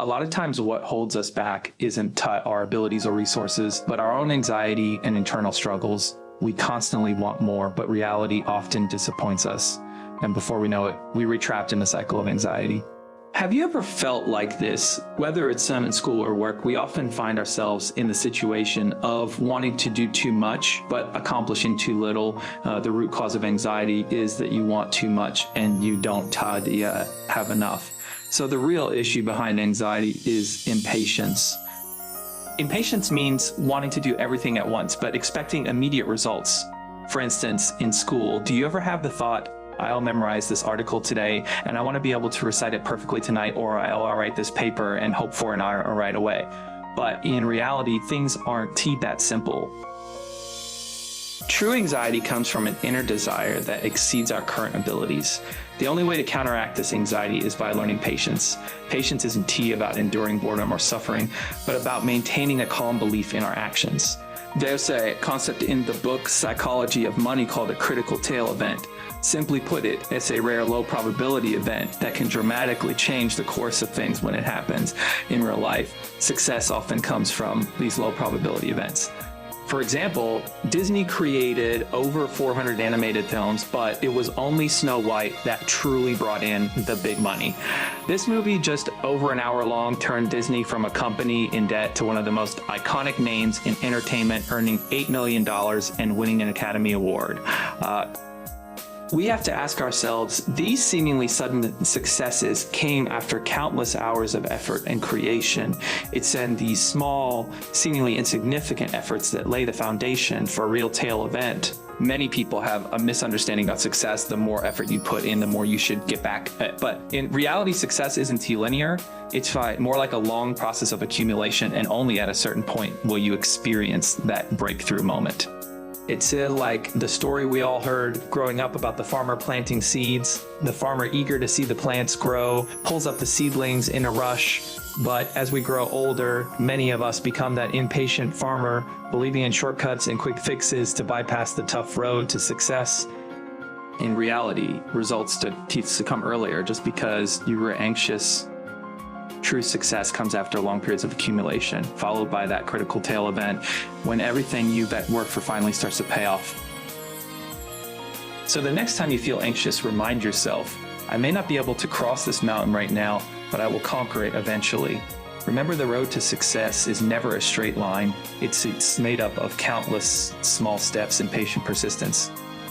A lot of times what holds us back isn't our abilities or resources, but our own anxiety and internal struggles. We constantly want more, but reality often disappoints us. And before we know it, we re-trapped in a cycle of anxiety. Have you ever felt like this? Whether it's in school or work, we often find ourselves in the situation of wanting to do too much, but accomplishing too little. The root cause of anxiety is that you want too much and you don't have enough. So the real issue behind anxiety is impatience. Impatience means wanting to do everything at once, but expecting immediate results. For instance, in school, do you ever have the thought, I'll memorize this article today and I want to be able to recite it perfectly tonight, or I'll write this paper and hope for an R right away. But in reality, things aren't that simple. True anxiety comes from an inner desire that exceeds our current abilities. The only way to counteract this anxiety is by learning patience. Patience isn't about enduring boredom or suffering, but about maintaining a calm belief in our actions. There's a concept in the book Psychology of Money called a critical tail event. Simply put it, it's a rare low probability event that can dramatically change the course of things when it happens in real life. Success often comes from these low probability events. For example, Disney created over 400 animated films, but it was only Snow White that truly brought in the big money. This movie, just over an hour long, turned Disney from a company in debt to one of the most iconic names in entertainment, earning $8 million and winning an Academy Award. We have to ask ourselves, these seemingly sudden successes came after countless hours of effort and creation. It's in these small, seemingly insignificant efforts that lay the foundation for a real tail event. Many people have a misunderstanding of success. The more effort you put in, the more you should get back. But in reality, success isn't linear. It's more like a long process of accumulation, and only at a certain point will you experience that breakthrough moment. It's like the story we all heard growing up about the farmer planting seeds. The farmer, eager to see the plants grow, pulls up the seedlings in a rush. But as we grow older, many of us become that impatient farmer, believing in shortcuts and quick fixes to bypass the tough road to success. In reality, results to come earlier just because you were anxious. True success comes after long periods of accumulation, followed by that critical tail event when everything you've worked for finally starts to pay off. So the next time you feel anxious, remind yourself, I may not be able to cross this mountain right now, but I will conquer it eventually. Remember, the road to success is never a straight line. It's made up of countless small steps and patient persistence.